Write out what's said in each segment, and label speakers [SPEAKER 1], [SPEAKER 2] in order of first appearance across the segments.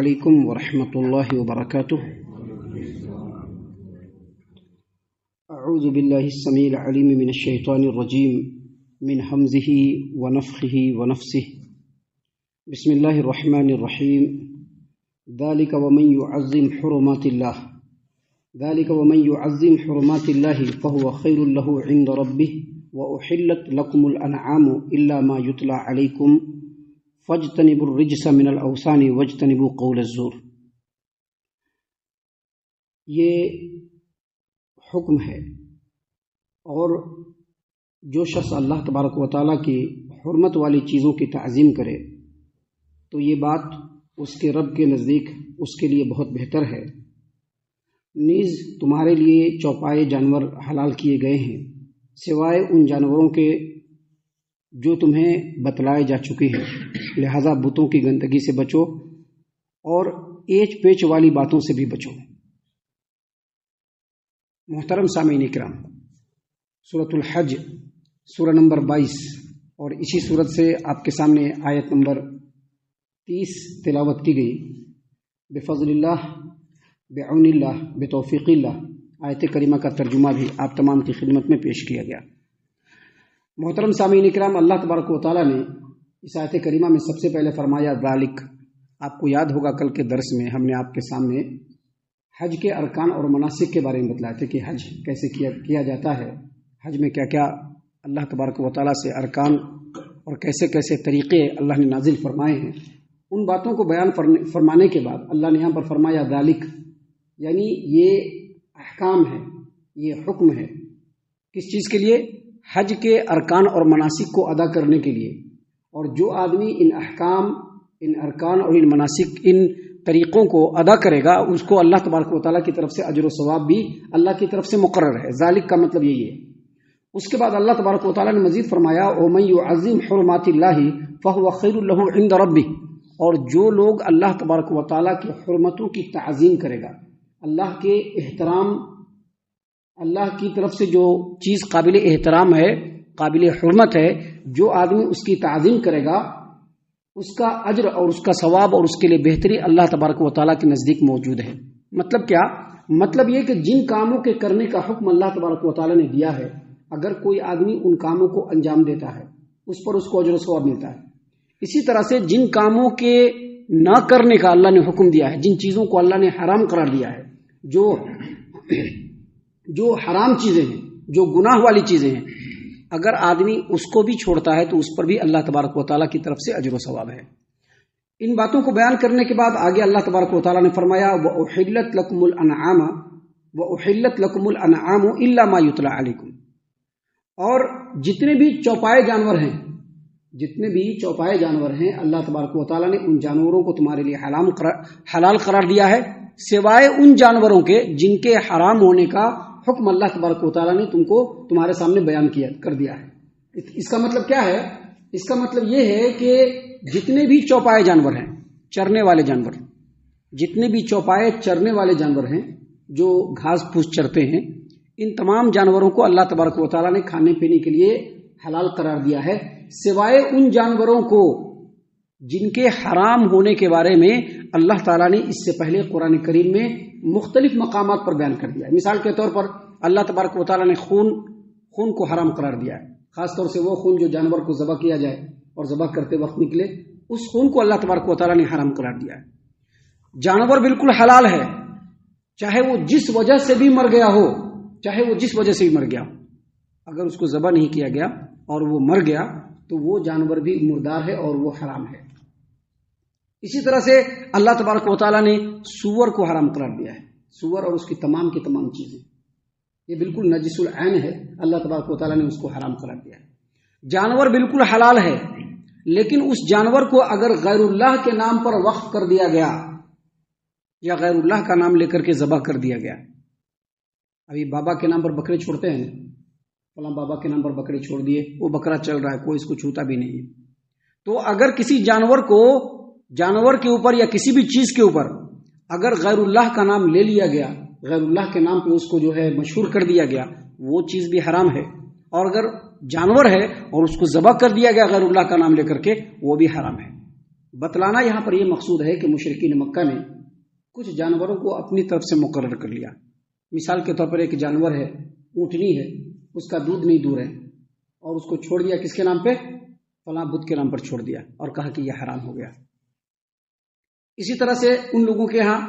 [SPEAKER 1] عليكم ورحمة الله وبركاته. أعوذ بالله السميع العليم من الشيطان الرجيم من همزه ونفخه ونفسه. بسم الله الرحمن الرحيم. ذلك ومن يعظم حرمات الله فهو خير له عند ربه وأحلت لكم الأنعام إلا ما يتلى عليكم فاجتنبوا الرجس من الأوثان واجتنبوا قول الزور. یہ حکم ہے، اور جو شخص اللہ تبارک و تعالیٰ کی حرمت والی چیزوں کی تعظیم کرے تو یہ بات اس کے رب کے نزدیک اس کے لیے بہت بہتر ہے. نیز تمہارے لیے چوپائے جانور حلال کیے گئے ہیں سوائے ان جانوروں کے جو تمہیں بتلائے جا چکے ہیں، لہذا بتوں کی گندگی سے بچو اور ایچ پیچ والی باتوں سے بھی بچو. محترم سامعین کرام، سورۃ الحج سورہ نمبر 22 اور اسی سورت سے آپ کے سامنے آیت نمبر 30 تلاوت کی گئی. بفضل اللہ، بعون اللہ، بتوفیق اللہ. آیت کریمہ کا ترجمہ بھی آپ تمام کی خدمت میں پیش کیا گیا. محترم سامعین کرام، اللہ تبارک و تعالیٰ نے اس آیت کریمہ میں سب سے پہلے فرمایا ذالک. آپ کو یاد ہوگا کل کے درس میں ہم نے آپ کے سامنے حج کے ارکان اور مناسک کے بارے میں بتلایا تھے کہ حج کیسے کیا جاتا ہے، حج میں کیا کیا اللہ تبارک و تعالیٰ سے ارکان اور کیسے کیسے طریقے اللہ نے نازل فرمائے ہیں. ان باتوں کو بیان فرمانے کے بعد اللہ نے یہاں پر فرمایا ذالک، یعنی یہ احکام ہے، یہ حکم ہے. کس چیز کے لیے؟ حج کے ارکان اور مناسک کو ادا کرنے کے لیے. اور جو آدمی ان احکام، ان ارکان اور ان مناسک، ان طریقوں کو ادا کرے گا اس کو اللہ تبارک و تعالیٰ کی طرف سے اجر و ثواب بھی اللہ کی طرف سے مقرر ہے. ذالک کا مطلب یہی ہے. اس کے بعد اللہ تبارک و تعالیٰ نے مزید فرمایا وَمَن يُعَظِّمْ حُرُمَاتِ اللَّهِ فَهُوَ خَيْرٌ لَهُ عِندَ رَبِّهِ. اور جو لوگ اللہ تبارک و تعالیٰ کی حرمتوں کی تعظیم کرے گا، اللہ کے احترام، اللہ کی طرف سے جو چیز قابل احترام ہے، قابل حرمت ہے، جو آدمی اس کی تعظیم کرے گا اس کا اجر اور اس کا ثواب اور اس کے لیے بہتری اللہ تبارک و تعالیٰ کے نزدیک موجود ہے. مطلب کیا؟ مطلب یہ کہ جن کاموں کے کرنے کا حکم اللہ تبارک و تعالیٰ نے دیا ہے، اگر کوئی آدمی ان کاموں کو انجام دیتا ہے اس پر اس کو اجر و ثواب ملتا ہے. اسی طرح سے جن کاموں کے نہ کرنے کا اللہ نے حکم دیا ہے، جن چیزوں کو اللہ نے حرام قرار دیا ہے، جو حرام چیزیں ہیں، جو گناہ والی چیزیں ہیں، اگر آدمی اس کو بھی چھوڑتا ہے تو اس پر بھی اللہ تبارک و تعالیٰ کی طرف سے اجر و ثواب ہے. ان باتوں کو بیان کرنے کے بعد آگے اللہ تبارک و تعالیٰ نے فرمایا وَأُحِلَّتْ لَكُمُ الْأَنْعَامُ إِلَّا مَا يُتْلَى عَلَيْكُمْ. اور جتنے بھی چوپائے جانور ہیں اللہ تبارک و تعالیٰ نے ان جانوروں کو تمہارے لیے حلال قرار دیا ہے سوائے ان جانوروں کے جن کے حرام ہونے کا حکم اللہ تبارک و تعالیٰ نے تمہارے سامنے بیان کر دیا ہے. اس کا مطلب کیا ہے؟ اس کا مطلب یہ ہے کہ جتنے بھی چوپائے جانور ہیں، چرنے والے جانور، جتنے بھی چوپائے چرنے والے جانور ہیں جو گھاس پھوس چرتے ہیں، ان تمام جانوروں کو اللہ تبارک و تعالیٰ نے کھانے پینے کے لیے حلال قرار دیا ہے سوائے ان جانوروں کو جن کے حرام ہونے کے بارے میں اللہ تعالیٰ نے اس سے پہلے قرآن کریم میں مختلف مقامات پر بیان کر دیا ہے. مثال کے طور پر اللہ تبارک و تعالیٰ نے خون کو حرام قرار دیا ہے. خاص طور سے وہ خون جو جانور کو ذبح کیا جائے اور ذبح کرتے وقت نکلے، اس خون کو اللہ تبارک و تعالیٰ نے حرام قرار دیا ہے. جانور بالکل حلال ہے، چاہے وہ جس وجہ سے بھی مر گیا ہو، اگر اس کو ذبح نہیں کیا گیا اور وہ مر گیا تو وہ جانور بھی مردار ہے اور وہ حرام ہے. اسی طرح سے اللہ تبارک و تعالیٰ نے سور کو حرام قرار دیا ہے. سور اور اس کی تمام چیزیں یہ بالکل نجس العین ہے، اللہ تبارک و تعالیٰ نے اس کو حرام قرار دیا ہے. جانور بالکل حلال ہے، لیکن اس جانور کو اگر غیر اللہ کے نام پر وقف کر دیا گیا یا غیر اللہ کا نام لے کر کے ذبح کر دیا گیا. ابھی بابا کے نام پر بکرے چھوڑتے ہیں، فلاں بابا کے نام پر بکرے چھوڑ دیے، وہ بکرا چل رہا ہے، کوئی اس کو چھوتا بھی نہیں ہے. تو اگر کسی جانور کے اوپر یا کسی بھی چیز کے اوپر اگر غیر اللہ کا نام لے لیا گیا، غیر اللہ کے نام پہ اس کو جو ہے مشہور کر دیا گیا، وہ چیز بھی حرام ہے. اور اگر جانور ہے اور اس کو ذبح کر دیا گیا غیر اللہ کا نام لے کر کے، وہ بھی حرام ہے. بتلانا یہاں پر یہ مقصود ہے کہ مشرکین مکہ نے کچھ جانوروں کو اپنی طرف سے مقرر کر لیا. مثال کے طور پر ایک جانور ہے، اونٹنی ہے، اس کا دودھ نہیں دور ہے، اور اس کو چھوڑ دیا کس کے نام پہ؟ فلاں بت کے نام پر چھوڑ دیا، اور کہا کہ یہ حرام ہو گیا. اسی طرح سے ان لوگوں کے ہاں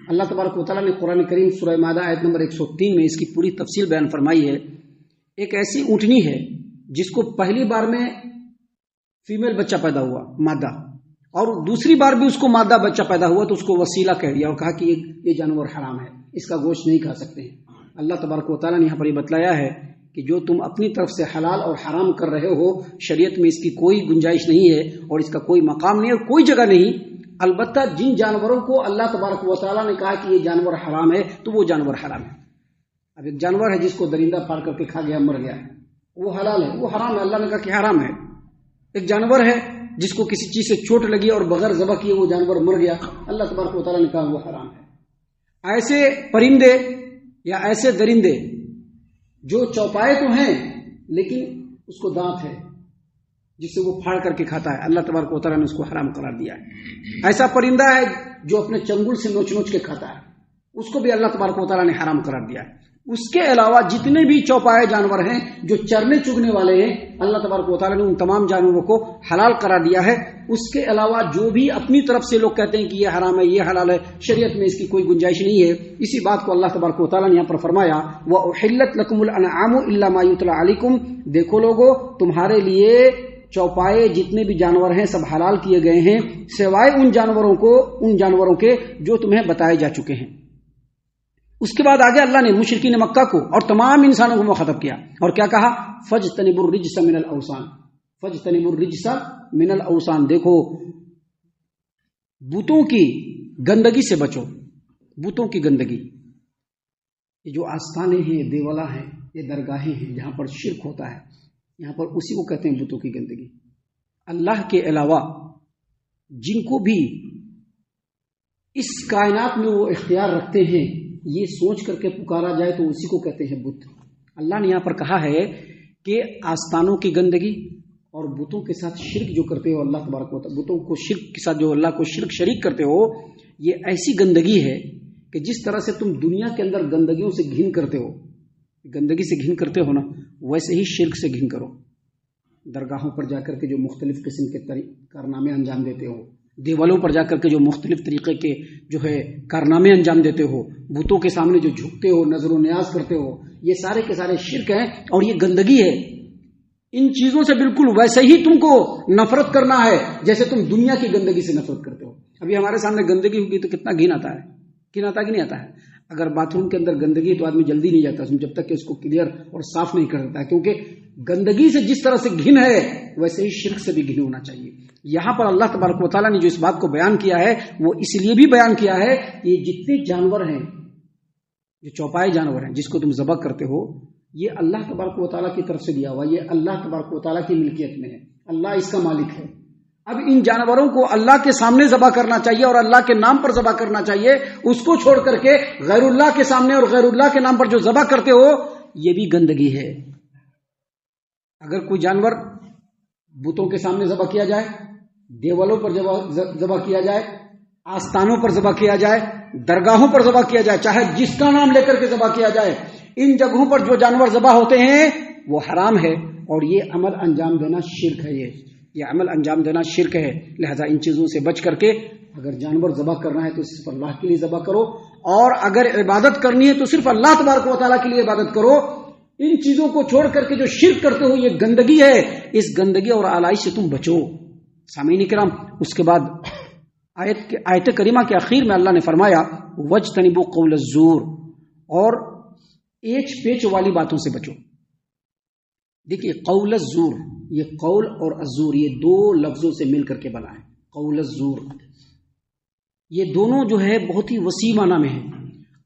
[SPEAKER 1] اللہ تبارک و تعالیٰ نے قرآن کریم سورہ مائدہ آیت نمبر 103 میں اس کی پوری تفصیل بیان فرمائی ہے. ایک ایسی اونٹنی ہے جس کو پہلی بار میں فیمیل بچہ پیدا ہوا، مادہ، اور دوسری بار بھی اس کو مادہ بچہ پیدا ہوا تو اس کو وسیلہ کہہ دیا اور کہا کہ یہ جانور حرام ہے، اس کا گوشت نہیں کھا سکتے ہیں. اللہ تبارک و تعالیٰ نے یہاں پر یہ بتلایا ہے کہ جو تم اپنی طرف سے حلال اور حرام کر رہے ہو، شریعت میں اس کی کوئی گنجائش نہیں ہے اور اس کا کوئی مقام نہیں اور کوئی جگہ نہیں. البتہ جن جانوروں کو اللہ تبارک و تعالیٰ نے کہا کہ یہ جانور حرام ہے تو وہ جانور حرام ہے. اب ایک جانور ہے جس کو درندہ پار کر کے کھا گیا، مر گیا ہے، وہ حلال ہے، وہ حرام ہے، اللہ نے کہا کہ حرام ہے. ایک جانور ہے جس کو کسی چیز سے چوٹ لگی اور بغیر ذبح کیے وہ جانور مر گیا، اللہ تبارک و تعالیٰ نے کہا وہ حرام ہے. ایسے پرندے یا ایسے درندے جو چوپائے تو ہیں لیکن اس کو دانت ہے جس سے وہ پھاڑ کر کے کھاتا ہے، اللہ تبارک و تعالیٰ نے اس کو حرام قرار دیا ہے. ایسا پرندہ ہے جو اپنے چنگل سے نوچ نوچ کے کھاتا ہے، اس کو بھی اللہ تبارک و تعالیٰ نے حرام قرار دیا ہے. اس کے علاوہ جتنے بھی چوپائے جانور ہیں جو چرنے چگنے والے ہیں، اللہ تبارک و تعالیٰ نے ان تمام جانوروں کو حلال قرار دیا ہے. اس کے علاوہ جو بھی اپنی طرف سے لوگ کہتے ہیں کہ یہ حرام ہے، یہ حلال ہے، شریعت میں اس کی کوئی گنجائش نہیں ہے، اسی بات کو اللہ تبارک و تعالیٰ نے یہاں پر فرمایا وَأُحِلَّتْ لَكُمُ الْأَنْعَامُ إِلَّا مَا يُتْلَى عَلَيْكُمْ. دیکھو لوگو، تمہارے لیے چوپائے جتنے بھی جانور ہیں سب حلال کیے گئے ہیں سوائے ان جانوروں کے جو تمہیں بتائے جا چکے ہیں. اس کے بعد آگے اللہ نے مشرکین مکہ کو اور تمام انسانوں کو مخاطب کیا اور کیا کہا؟ فَاجْتَنِبُوا الرِّجْسَ مِنَ الْأَوْثَانِ. فَاجْتَنِبُوا الرِّجْسَ مِنَ الْأَوْثَانِ. دیکھو، بتوں کی گندگی سے بچو. بتوں کی گندگی، یہ جو آستانے ہیں، دیولا ہیں، یہ درگاہیں ہیں جہاں پر شرک ہوتا ہے، یہاں پر اسی کو کہتے ہیں بتوں کی گندگی. اللہ کے علاوہ جن کو بھی اس کائنات میں وہ اختیار رکھتے ہیں یہ سوچ کر کے پکارا جائے تو اسی کو کہتے ہیں بت. اللہ نے یہاں پر کہا ہے کہ آستانوں کی گندگی اور بتوں کے ساتھ شرک جو کرتے ہو، اللہ تبارک و تعالیٰ بتوں کو شرک کے ساتھ جو اللہ کو شرک شریک کرتے ہو، یہ ایسی گندگی ہے کہ جس طرح سے تم دنیا کے اندر گندگیوں سے گھن کرتے ہو، گندگی سے گھن کرتے ہو نا، ویسے ہی شرک سے گھن کرو. درگاہوں پر جا کر کے جو مختلف قسم کے کارنامے انجام دیتے ہو، دیوالوں پر جا کر کے جو مختلف طریقے کے جو ہے کارنامے انجام دیتے ہو، بتوں کے سامنے جو جھکتے ہو، نظر و نیاز کرتے ہو، یہ سارے کے سارے شرک ہیں اور یہ گندگی ہے. ان چیزوں سے بالکل ویسے ہی تم کو نفرت کرنا ہے جیسے تم دنیا کی گندگی سے نفرت کرتے ہو. ابھی ہمارے سامنے گندگی ہوگی تو کتنا گھن آتا ہے، گھن آتا کہ نہیں آتا ہے؟ اگر باتھ روم کے اندر گندگی ہے تو آدمی جلدی نہیں جاتا اس میں جب تک کہ اس کو کلیئر اور صاف نہیں کر دیتا ہے، کیونکہ گندگی سے جس طرح سے گھن ہے ویسے ہی شرک سے بھی گھن ہونا چاہیے. یہاں پر اللہ تبارک و تعالیٰ نے جو اس بات کو بیان کیا ہے وہ اس لیے بھی بیان کیا ہے کہ یہ جتنے جانور ہیں، جو چوپائے جانور ہیں جس کو تم ذبح کرتے ہو، یہ اللہ تبارک و تعالیٰ کی طرف سے دیا ہوا، یہ اللہ تبارک و تعالیٰ کی ملکیت میں ہے، اللہ اس کا مالک ہے. اب ان جانوروں کو اللہ کے سامنے ذبح کرنا چاہیے اور اللہ کے نام پر ذبح کرنا چاہیے. اس کو چھوڑ کر کے غیر اللہ کے سامنے اور غیر اللہ کے نام پر جو ذبح کرتے ہو یہ بھی گندگی ہے. اگر کوئی جانور بتوں کے سامنے ذبح کیا جائے، دیوالوں پر ذبح کیا جائے، آستانوں پر ذبح کیا جائے، درگاہوں پر ذبح کیا جائے، چاہے جس کا نام لے کر کے ذبح کیا جائے، ان جگہوں پر جو جانور ذبح ہوتے ہیں وہ حرام ہے اور یہ عمل انجام دینا شرک ہے. یہ عمل انجام دینا شرک ہے. لہذا ان چیزوں سے بچ کر کے اگر جانور ذبح کرنا ہے تو صرف اللہ کے لیے ذبح کرو، اور اگر عبادت کرنی ہے تو صرف اللہ تبارک و تعالیٰ کے لیے عبادت کرو. ان چیزوں کو چھوڑ کر کے جو شرک کرتے ہو یہ گندگی ہے، اس گندگی اور آلائش سے تم بچو. سامعین کرام، اس کے بعد آیت کریمہ کے آخر میں اللہ نے فرمایا وَاجْتَنِبُوا قَوْلَ الزُّورِ، اور ایچ پیچ والی باتوں سے بچو. دیکھیے قول الزور، یہ قول اور الزور یہ دو لفظوں سے مل کر کے بنا ہے. قول الزور یہ دونوں جو ہے بہت ہی وسیع معنی میں ہے.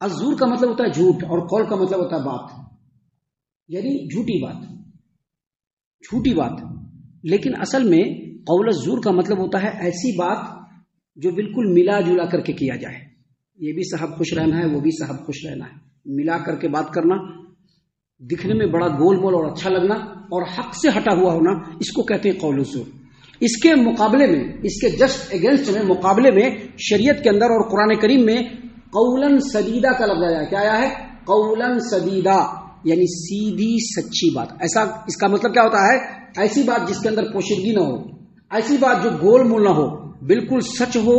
[SPEAKER 1] الزور کا مطلب ہوتا ہے جھوٹ اور قول کا مطلب ہوتا ہے بات، یعنی جھوٹی بات. لیکن اصل میں قول الزور کا مطلب ہوتا ہے ایسی بات جو بالکل ملا جلا کر کے کیا جائے. یہ بھی صاحب خوش رہنا ہے، وہ بھی صاحب خوش رہنا ہے، ملا کر کے بات کرنا، دکھنے میں بڑا گول مول اور اچھا لگنا اور حق سے ہٹا ہوا ہونا، اس کو کہتے ہیں قول الزور. اس کے مقابلے میں، اس کے جسٹ اگینسٹ میں، مقابلے میں شریعت کے اندر اور قرآن کریم میں قولاً سدیدہ کا لفظ آیا ہے. کیا آیا ہے؟ قولاً سدیدہ، یعنی سیدھی سچی بات. ایسا اس کا مطلب کیا ہوتا ہے؟ ایسی بات جس کے اندر پوشیدگی نہ ہو، ایسی بات جو گول مول نہ ہو، بالکل سچ ہو،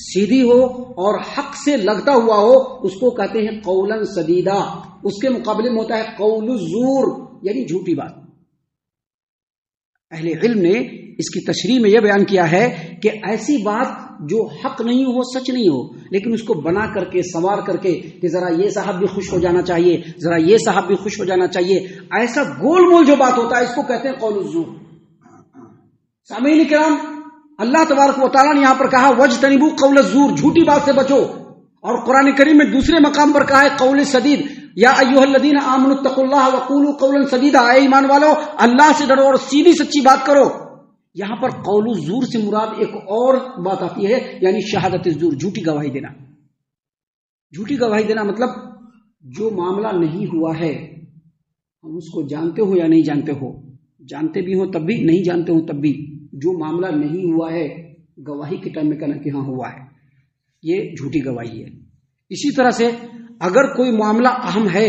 [SPEAKER 1] سیدھی ہو اور حق سے لگتا ہوا ہو، اس کو کہتے ہیں قولاً سدیدہ. اس کے مقابلے میں ہوتا ہے قول الزور، یعنی جھوٹی بات. اہل علم نے اس کی تشریح میں یہ بیان کیا ہے کہ ایسی بات جو حق نہیں ہو، سچ نہیں ہو، لیکن اس کو بنا کر کے، سنوار کر کے کہ ذرا یہ صاحب بھی خوش ہو جانا چاہیے، ذرا یہ صاحب بھی خوش ہو جانا چاہیے، ایسا گول مول جو بات ہوتا ہے اس کو کہتے ہیں قول الزور. سامعین کرام، اللہ تبارک و تعالیٰ نے یہاں پر کہا وَاجْتَنِبُوا قَوْلَ الزُّورِ، جھوٹی بات سے بچو. اور قرآن کریم میں دوسرے مقام پر کہا ہے قول سدید، یا ایھا الذین آمنوا اتقوا اللہ وقولوا قولا سدیدا، اے ایمان والو اللہ سے ڈرو اور سیدھی سچی بات کرو. یہاں پر قول الزور سے مراد ایک اور بات آتی ہے، یعنی شہادت الزور، جھوٹی گواہی دینا. جھوٹی گواہی دینا مطلب جو معاملہ نہیں ہوا ہے، ہم اس کو جانتے ہو یا نہیں جانتے ہو، جانتے بھی ہو تب بھی، نہیں جانتے ہو تب بھی، جو معاملہ نہیں ہوا ہے گواہی کے ٹائم میں کہنا کہ ہاں ہوا ہے، یہ جھوٹی گواہی ہے. اسی طرح سے اگر کوئی معاملہ اہم ہے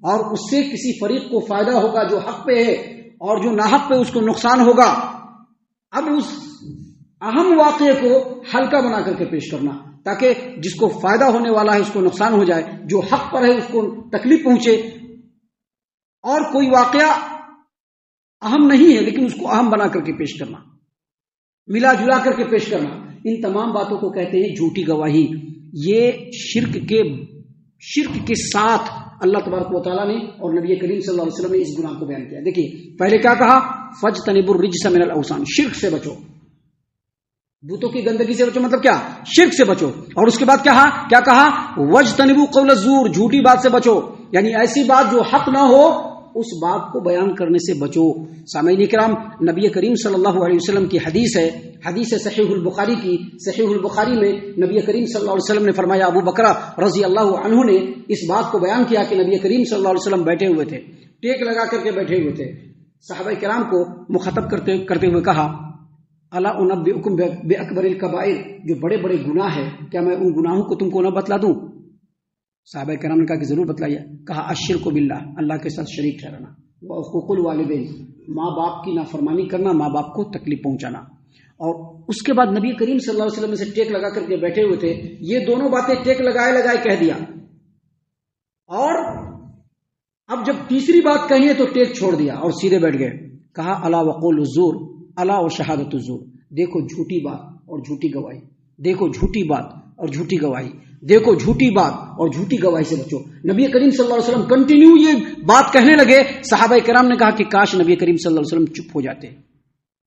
[SPEAKER 1] اور اس سے کسی فریق کو فائدہ ہوگا جو حق پہ ہے، اور جو ناحق پہ اس کو نقصان ہوگا، اب اس اہم واقعے کو ہلکا بنا کر کے پیش کرنا تاکہ جس کو فائدہ ہونے والا ہے اس کو نقصان ہو جائے، جو حق پر ہے اس کو تکلیف پہنچے. اور کوئی واقعہ اہم نہیں ہے لیکن اس کو اہم بنا کر کے پیش کرنا، ملا جلا کر کے پیش کرنا، ان تمام باتوں کو کہتے ہیں جھوٹی گواہی. یہ شرک کے ساتھ اللہ تبارک و تعالیٰ نے اور نبی کریم صلی اللہ علیہ وسلم نے اس گناہ کو بیان کیا. دیکھیے پہلے کیا کہا؟ فَاجْتَنِبُوا الرِّجْسَ مِنَ الْأَوْثَانِ، شرک سے بچو، بتوں کی گندگی سے بچو. مطلب کیا؟ شرک سے بچو. اور اس کے بعد کیا کہا؟ وَاجْتَنِبُوا قَوْلَ الزُّورِ، جھوٹی بات سے بچو، یعنی ایسی بات جو حق نہ ہو اس بات کو بیان کرنے سے بچو. سامعین کرام، نبی کریم صلی اللہ علیہ وسلم کی حدیث ہے، حدیث صحیح البخاری کی. صحیح البخاری میں نبی کریم صلی اللہ علیہ وسلم نے فرمایا، ابو بکر رضی اللہ عنہ نے اس بات کو بیان کیا کہ نبی کریم صلی اللہ علیہ وسلم بیٹھے ہوئے تھے، ٹیک لگا کر کے بیٹھے ہوئے تھے. صحابہ کرام کو مخاطب کرتے ہوئے کہا، الا انبئکم باکبر الکبائر، جو بڑے بڑے گناہ ہیں کیا میں ان گناہوں کو تم کو نہ بتلا دوں؟ صحابہ کرام نے کہا کہ ضرور بتلائیے. کہا الشرک باللہ، اللہ کے ساتھ شریک ٹھہرانا، وعقوق الوالدین، ماں باپ کی نافرمانی کرنا، ماں باپ کو تکلیف پہنچانا. اور اس کے بعد نبی کریم صلی اللہ علیہ وسلم سے ٹیک لگا کر کے بیٹھے ہوئے تھے، یہ دونوں باتیں ٹیک لگائے کہہ دیا. اور اب جب تیسری بات کہی ہے تو ٹیک چھوڑ دیا اور سیدھے بیٹھ گئے. کہا الا وقول الزور، الا و شہادت الزور، دیکھو جھوٹی بات اور جھوٹی گواہی، دیکھو جھوٹی بات اور جھوٹی گواہی، دیکھو جھوٹی بات اور جھوٹی گواہی سے بچو. نبی کریم صلی اللہ علیہ وسلم کنٹینیو یہ بات کہنے لگے. صحابہ کرام نے کہا کہ کاش نبی کریم صلی اللہ علیہ وسلم چپ ہو جاتے.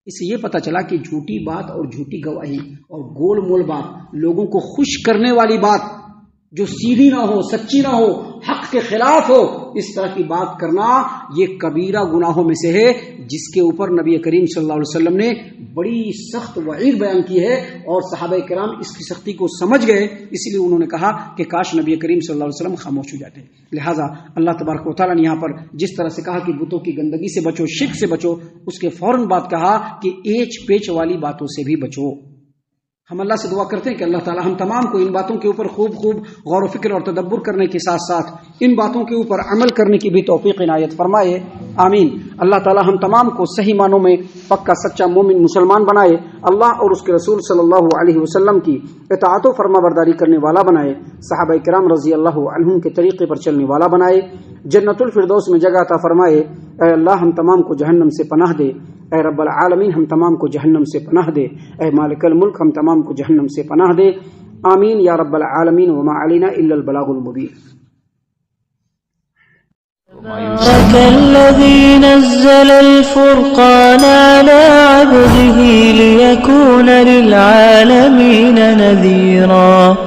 [SPEAKER 1] اس سے یہ پتا چلا کہ جھوٹی بات اور جھوٹی گواہی اور گول مول بات، لوگوں کو خوش کرنے والی بات جو سیدھی نہ ہو، سچی نہ ہو، حق کے خلاف ہو، اس طرح کی بات کرنا یہ کبیرہ گناہوں میں سے ہے، جس کے اوپر نبی کریم صلی اللہ علیہ وسلم نے بڑی سخت وعید بیان کی ہے. اور صحابہ کرام اس کی سختی کو سمجھ گئے، اس لیے انہوں نے کہا کہ کاش نبی کریم صلی اللہ علیہ وسلم خاموش ہو جاتے. لہٰذا اللہ تبارک و تعالیٰ نے یہاں پر جس طرح سے کہا کہ بتوں کی گندگی سے بچو، شرک سے بچو، اس کے فوراً بعد کہا کہ ایچ پیچ والی باتوں سے بھی بچو. ہم اللہ سے دعا کرتے ہیں کہ اللہ تعالی ہم تمام کو ان باتوں کے اوپر خوب غور و فکر اور تدبر کرنے کے ساتھ ساتھ ان باتوں کے اوپر عمل کرنے کی بھی توفیق عنایت فرمائے، آمین. اللہ تعالی ہم تمام کو صحیح معنوں میں پکا سچا مومن مسلمان بنائے، اللہ اور اس کے رسول صلی اللہ علیہ وسلم کی اطاعت و فرما برداری کرنے والا بنائے، صحابہ کرام رضی اللہ عنہم کے طریقے پر چلنے والا بنائے، جنت الفردوس میں جگہ عطا فرمائے. اے اللہ ہم تمام کو جہنم سے پناہ دے، اے رب العالمین ہم تمام کو جہنم سے پناہ دے، اے مالک الملک ہم تمام کو جہنم سے پناہ دے، آمین یا رب العالمین. وما علینا الا البلاغ المبین.
[SPEAKER 2] تبارك الذي نزل الفرقان على عبده ليكون للعالمين نذيرا.